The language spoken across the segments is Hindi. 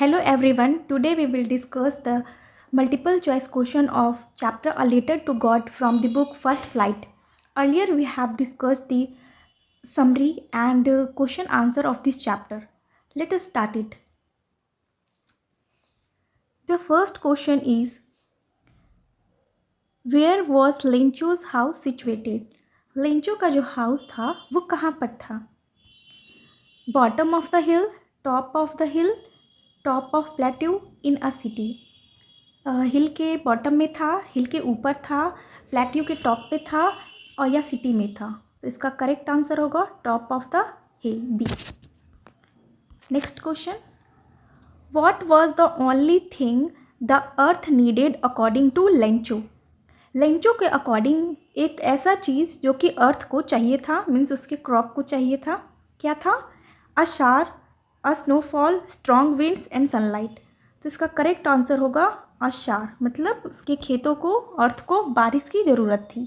Hello everyone. Today we will discuss the multiple choice question of chapter A Letter to God from the book First Flight. Earlier we have discussed the summary and question answer of this chapter. Let us start it. The first question is, where was Lencho's house situated? Lencho का जो हाउस था वो कहाँ पर था? Bottom of the hill, top of the hill, top of plateau, in a city. Hill के बॉटम में था, हिल के ऊपर था, प्लेट्यू के टॉप पे था और या सिटी में था. तो इसका करेक्ट आंसर होगा top of the hill, B. Next question, what was the only thing the earth needed according to Lencho? Lencho के अकॉर्डिंग एक ऐसा चीज़ जो कि अर्थ को चाहिए था, मीन्स उसके क्रॉप को चाहिए था. क्या था? A shower, a snowfall, strong winds and sunlight. तो इसका करेक्ट आंसर होगा अशार, मतलब उसके खेतों को, अर्थ को बारिश की ज़रूरत थी.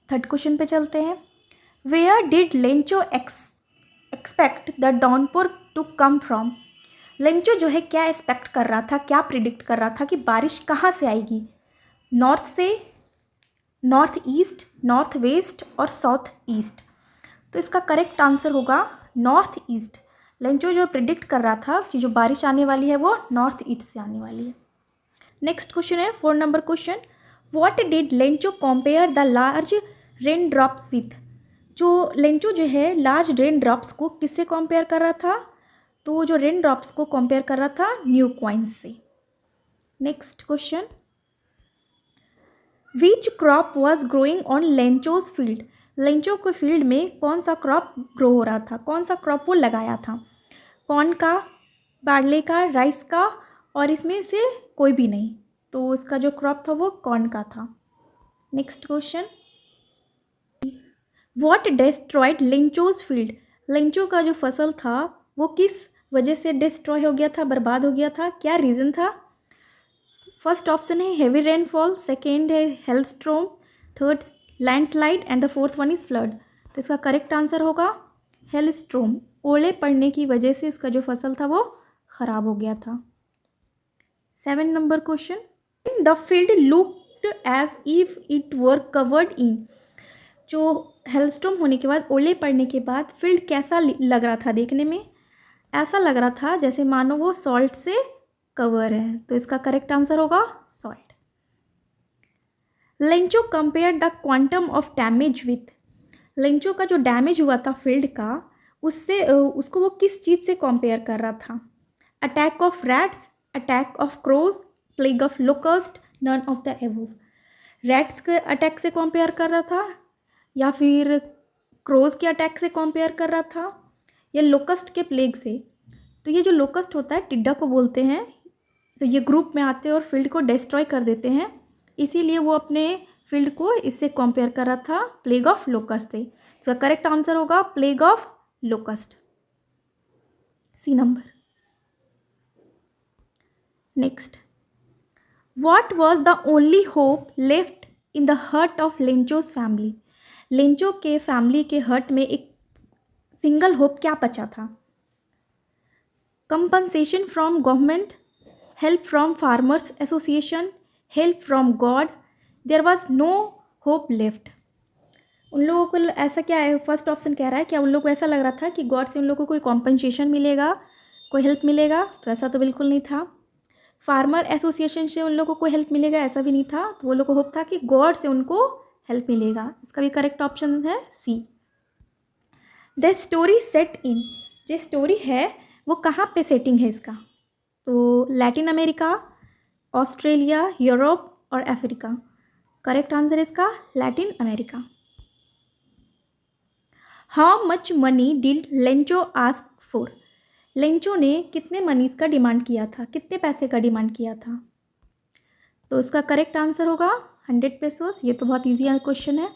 थर्ड क्वेश्चन पे चलते हैं. Where did Lencho expect the downpour to come from? Lencho जो है क्या एक्सपेक्ट कर रहा था, क्या प्रिडिक्ट कर रहा था कि बारिश कहाँ से आएगी? नॉर्थ से, नॉर्थ ईस्ट, नॉर्थ वेस्ट और साउथ ईस्ट. तो इसका करेक्ट आंसर होगा नॉर्थ ईस्ट. लेंचो जो प्रिडिक्ट कर रहा था कि जो बारिश आने वाली है वो नॉर्थ ईस्ट से आने वाली है. नेक्स्ट क्वेश्चन है 4 number question, what did Lencho compare the large rain drops with? जो लेंचो जो है लार्ज रेन ड्रॉप्स को किससे कंपेयर कर रहा था? तो जो रेन ड्रॉप्स को कंपेयर कर रहा था न्यू कॉइन्स से. Next question, which crop was growing on Lencho's field? Lencho के फील्ड में कौन सा क्रॉप ग्रो हो रहा था, कौन सा क्रॉप वो लगाया था? कॉर्न का, बार्ले का, राइस का, और इसमें से कोई भी नहीं. तो इसका जो क्रॉप था वो कॉर्न का था. Next question, what destroyed Lencho's field? Lencho का जो फसल था वो किस वजह से डिस्ट्रॉय हो गया था, बर्बाद हो गया था? क्या रीज़न था? फर्स्ट ऑप्शन है हेवी रेनफॉल, सेकेंड है hailstorm, third landslide and the fourth one is flood. तो इसका करेक्ट आंसर होगा हेलस्ट्रोम. ओले पड़ने की वजह से उसका जो फसल था वो ख़राब हो गया था. 7 नंबर question, the field looked as if it were covered in? जो हेलस्ट्रोम होने के बाद, ओले पड़ने के बाद फील्ड कैसा लग रहा था देखने में? ऐसा लग रहा था जैसे मानो वो सॉल्ट से कवर है. तो इसका करेक्ट आंसर होगा salt. Lencho compare the quantum of damage with? Lencho का जो डैमेज हुआ था फील्ड का, उससे उसको वो किस चीज़ से कंपेयर कर रहा था? Attack of rats, attack of crows, plague of locust, none of the above. Rats के अटैक से कंपेयर कर रहा था, या फिर क्रोज के अटैक से कंपेयर कर रहा था, या लोकस्ट के प्लेग से? तो ये जो लोकस्ट होता है टिड्डा को बोलते हैं. तो ये ग्रुप में आते हैं और फील्ड को डिस्ट्रॉय कर देते हैं, इसीलिए वो अपने फील्ड को इससे कंपेयर कर रहा था प्लेग ऑफ लोकस्ट से. इसका करेक्ट आंसर होगा plague of locust, C number. Next, what was the only hope left in the heart of Lencho's family? Lencho के फैमिली के हर्ट में एक सिंगल होप क्या बचा था? Compensation from government, help from farmers association, help from God, there was no hope left. उन लोगों को ऐसा क्या है, फर्स्ट ऑप्शन कह रहा है क्या उन लोगों को ऐसा लग रहा था कि गॉड से उन लोगों को कोई कॉम्पनसेशन मिलेगा, कोई हेल्प मिलेगा? तो ऐसा तो बिल्कुल नहीं था. फार्मर एसोसिएशन से उन लोगों को हेल्प मिलेगा, ऐसा भी नहीं था. तो वो लोगों को होप था कि गॉड से उनको हेल्प मिलेगा. इसका भी करेक्ट ऑप्शन है सी. द स्टोरी सेट इन, जो स्टोरी है वो कहाँ पे सेटिंग है इसका? तो लैटिन अमेरिका, ऑस्ट्रेलिया, यूरोप और अफ्रीका. करेक्ट आंसर इसका Latin America. How much money did Lencho ask for? Lencho ने कितने मनीज का डिमांड किया था, कितने पैसे का डिमांड किया था? तो इसका करेक्ट आंसर होगा 100 पेसोस. ये तो बहुत ईजी क्वेश्चन है.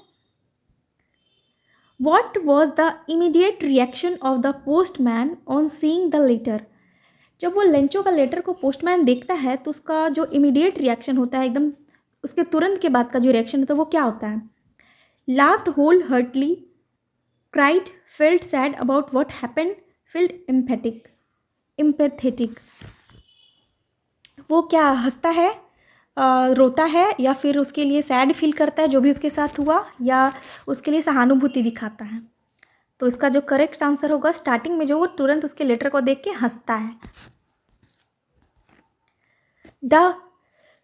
What was the immediate reaction of the postman on seeing the letter? जब वो लेंचो का लेटर को पोस्टमैन देखता है तो उसका जो इमीडिएट रिएक्शन होता है, एकदम उसके तुरंत के बाद का जो रिएक्शन होता है वो क्या होता है? Laughed wholeheartedly, cried, felt sad about what happened, felt empathic. Empathetic, वो क्या हंसता है, रोता है, या फिर उसके लिए सैड फील करता है जो भी उसके साथ हुआ, या उसके लिए सहानुभूति दिखाता है। तो इसका जो करेक्ट आंसर होगा, स्टार्टिंग में जो वो तुरंत उसके लेटर को देख के हंसता है। द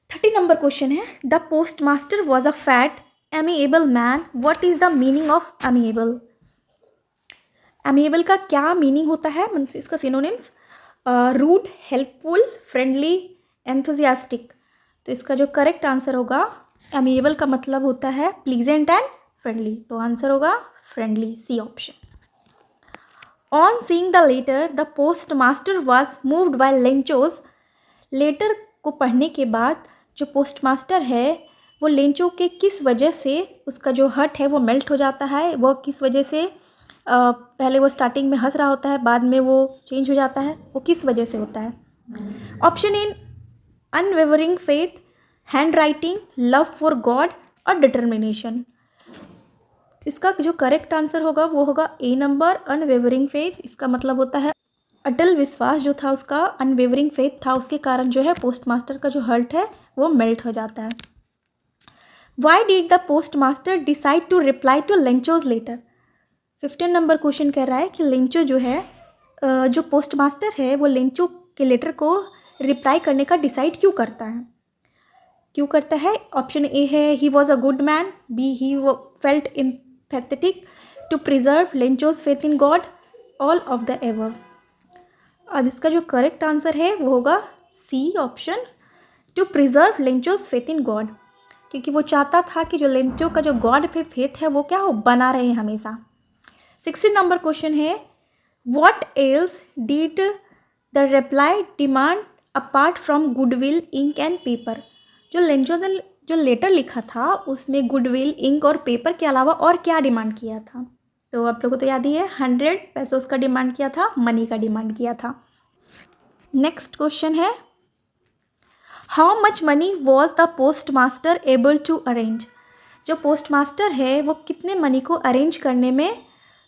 30 नंबर क्वेश्चन है, the post master was a fat amiable man, what is the meaning of amiable. Amiable का क्या मीनिंग होता है, मतलब इसका synonyms, rude, helpful, friendly, enthusiastic. तो इसका जो करेक्ट आंसर होगा, एमिएबल का मतलब होता है प्लीजेंट एंड फ्रेंडली, तो आंसर होगा friendly, C option. On seeing the letter the post master was moved by Lencho's, letter को पढ़ने के बाद जो पोस्ट मास्टर है वो लेंचो के किस वजह से, उसका जो हर्ट है वो मेल्ट हो जाता है, वो किस वजह से, पहले वो स्टार्टिंग में हंस रहा होता है, बाद में वो चेंज हो जाता है, वो किस वजह से होता है। Option in, unwavering faith, hand writing, love for God और डिटर्मिनेशन। इसका जो करेक्ट आंसर होगा वो होगा ए नंबर, अनवेवरिंग फेथ। इसका मतलब होता है अटल विश्वास जो था उसका, अनवेवरिंग फेथ था, उसके कारण जो है पोस्ट मास्टर का जो हर्ट है वो मेल्ट हो जाता है। Why did the post master decide to reply to Lencho's letter. 15 number question कह रहा है कि लेंचो जो है, जो पोस्ट मास्टर है वो लेंचो के लेटर को रिप्लाई करने का डिसाइड क्यों करता है, क्यों करता है। ऑप्शन ए है he was a good man, B he felt empathetic, to preserve Lencho's faith in God, all of the above. अब इसका जो करेक्ट आंसर है वो होगा C option, to preserve Lencho's faith in God, क्योंकि वो चाहता था कि जो लेंचो का जो गॉड पे फेथ है वो क्या हो, बना रहे हमेशा। 16 नंबर क्वेश्चन है, what else did the reply demand apart from goodwill, ink and paper. जो लेंचो ने जो लेटर लिखा था उसमें गुडविल, इंक और पेपर के अलावा और क्या डिमांड किया था। तो आप लोगों को तो याद ही है, 100 पैसों का डिमांड किया था, मनी का डिमांड किया था। नेक्स्ट क्वेश्चन है, how much money was the post master able to arrange. जो पोस्ट मास्टर है वो कितने मनी को अरेंज करने में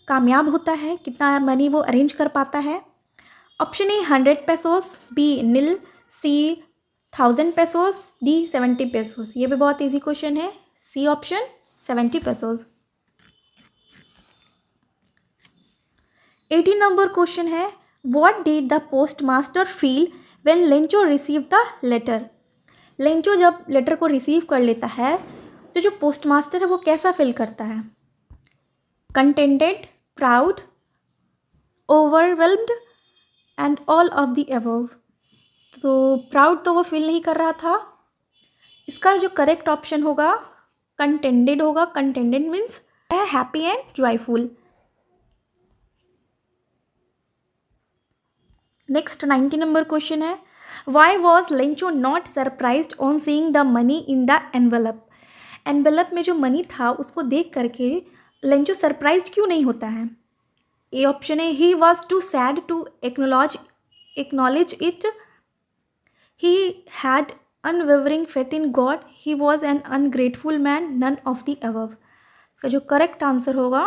कामयाब होता है, कितना मनी वो अरेंज कर पाता है। Option A 100 pesos, B nil, C 1000 pesos, D 70 pesos. ये भी बहुत इजी क्वेश्चन है, C option 70 pesos. 18 number question है, what did the post master feel when Lencho receive the letter. Lencho जब लेटर को रिसीव कर लेता है तो जो पोस्ट मास्टर है वो कैसा फील करता है, contented, proud, overwhelmed and all of the above. तो प्राउड तो वो फील नहीं कर रहा था, इसका जो करेक्ट ऑप्शन होगा कंटेंटेड होगा। कंटेंटेड मीन्स है happy and joyful. Next 90 number question है, why was Lencho not surprised on seeing the money in the envelope. Envelope में जो मनी था उसको देख करके लेंचो सरप्राइज्ड क्यों नहीं होता है। ए ऑप्शन है he was too sad to acknowledge it, he had unwavering faith in God, he was an ungrateful man, none of the above. इसका जो करेक्ट आंसर होगा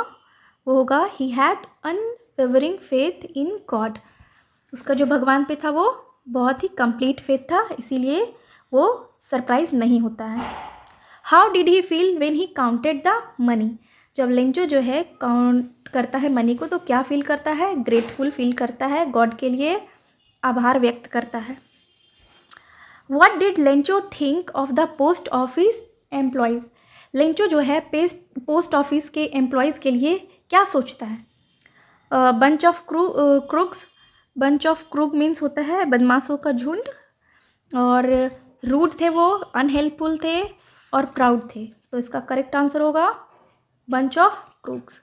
वो होगा he had unwavering faith in God. उसका जो भगवान पे था वो बहुत ही कंप्लीट फेथ था, इसीलिए वो सरप्राइज नहीं होता है। How did he feel when he counted the money. जब लेंचो जो है काउंट करता है मनी को तो क्या फील करता है, ग्रेटफुल फील करता है, गॉड के लिए आभार व्यक्त करता है। What did Lencho think of the post office employees. Lencho जो है पोस्ट ऑफिस के एम्प्लॉयज़ के लिए क्या सोचता है। Bunch of crooks, bunch of crook means होता है बदमाशों का झुंड, और रूड थे वो, अनहेल्पफुल थे और प्राउड थे। तो इसका करेक्ट आंसर होगा bunch of crooks.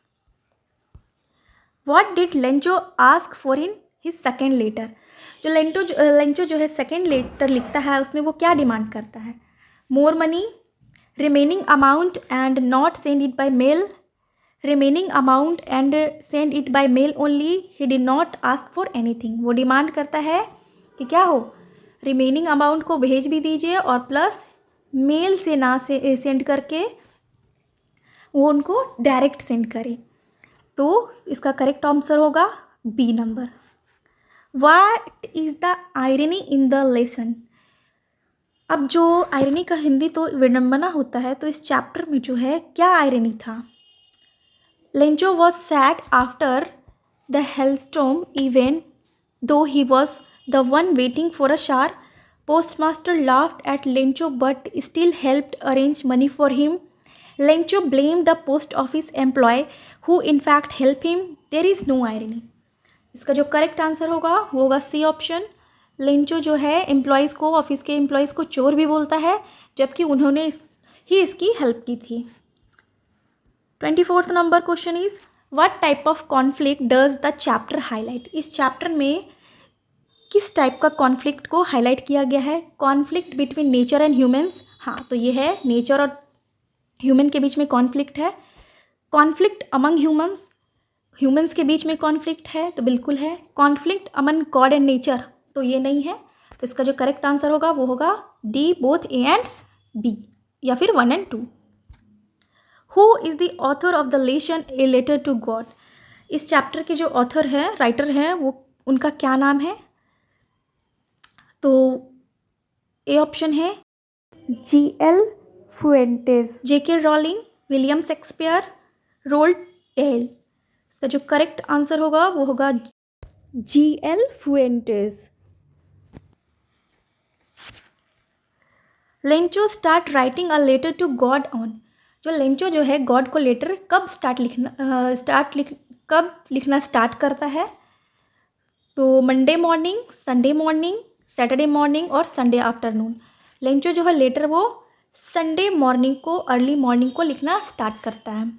What did Lencho ask for in his second letter. जो लेंचो जो है सेकेंड लेटर लिखता है उसमें वो क्या डिमांड करता है, more money, remaining amount and not send it by mail, remaining amount and send it by mail only, he did not ask for anything. वो डिमांड करता है कि क्या हो, रिमेनिंग अमाउंट को भेज भी दीजिए और प्लस मेल से ना से सेंड करके वो उनको डायरेक्ट सेंड करे। तो इसका करेक्ट आंसर होगा B number. What is the irony in the lesson? अब जो आयरनी का हिंदी तो विडम्बना होता है, तो इस चैप्टर में जो है क्या आयरनी था? Lencho was sad after the hailstorm even though he was the one waiting for a shower. Postmaster laughed at Lencho but still helped arrange money for him. Lencho blamed the post office employee who in fact helped him. There is no irony. इसका जो करेक्ट आंसर होगा वो होगा सी ऑप्शन। लेंचो जो है एम्प्लॉयज़ को, ऑफिस के एम्प्लॉयज़ को चोर भी बोलता है, जबकि उन्होंने ही इसकी हेल्प की थी। 24th number question is what type of conflict does the chapter highlight? इस चैप्टर में किस टाइप का कॉन्फ्लिक्ट को हाईलाइट किया गया है? Conflict between nature and humans. हाँ, तो ये है नेचर और ह्यूमन के बीच में कॉन्फ्लिक्ट है। कॉन्फ्लिक्ट अमंग ह्यूमंस के बीच में कॉन्फ्लिक्ट है, तो बिल्कुल है। Conflict among God and nature, तो ये नहीं है। तो इसका जो करेक्ट आंसर होगा वो होगा D, both A and B, या फिर 1 and 2। Who is the author of the lesson a letter to God? इस चैप्टर के जो ऑथर हैं, राइटर हैं, वो उनका क्या नाम है? तो ए ऑप्शन है G.L. Fuentes. J.K. Rowling, William Shakespeare, Roald Dahl. इसका जो करेक्ट आंसर होगा वो होगा G.L. Fuentes. Lencho start writing a letter to God on? जो लेंचो जो है गॉड को लेटर कब लिखना स्टार्ट करता है? तो Monday morning, Sunday morning, Saturday morning और संडे आफ्टरनून। लेंचो जो है लेटर वो संडे मॉर्निंग को, अर्ली मॉर्निंग को लिखना स्टार्ट करता है।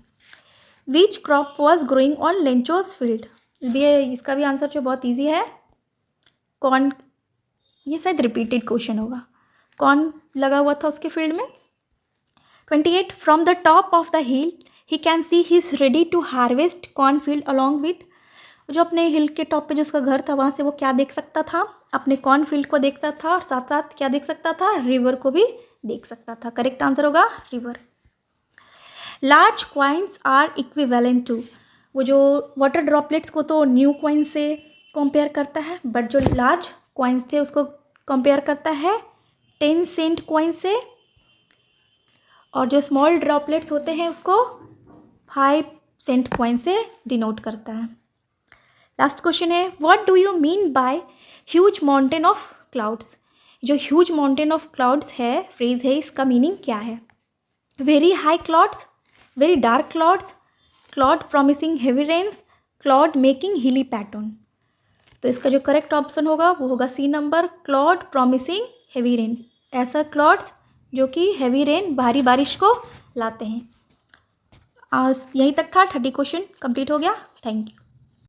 Which crop was growing on Lencho's field? इसका भी आंसर जो बहुत ईजी है, कौन, ये शायद रिपीटेड क्वेश्चन होगा, कौन लगा हुआ था उसके फील्ड में? 28 from the top of the hill he can see he is ready to harvest corn field along with. जो अपने हिल के टॉप पे जो उसका घर था, वहाँ से वो क्या देख सकता था? अपने कॉर्न फील्ड को देखता था, और साथ साथ क्या देख सकता था? रिवर को भी देख सकता था। करेक्ट आंसर होगा river. Large coins are equivalent to? वो जो वाटर ड्रॉपलेट्स को तो न्यू क्वाइन से कंपेयर करता है, बट जो लार्ज क्वाइंस थे उसको कंपेयर करता है 10 सेंट क्वाइन से, और जो स्मॉल ड्रॉपलेट्स होते हैं उसको 5 सेंट क्वाइन से डिनोट करता है। लास्ट क्वेश्चन है what do you mean by huge mountain of clouds? जो ह्यूज माउंटेन ऑफ क्लाउड्स है, फ्रेज है, इसका मीनिंग क्या है? Very high clouds, very dark clouds, cloud promising heavy rains, cloud making hilly pattern. तो इसका जो करेक्ट ऑप्शन होगा वो होगा C number, cloud promising heavy rain. ऐसा क्लाउड्स जो कि हेवी रेन, भारी बारिश को लाते हैं। आज यहीं तक था, 30 क्वेश्चन कंप्लीट हो गया। Thank you.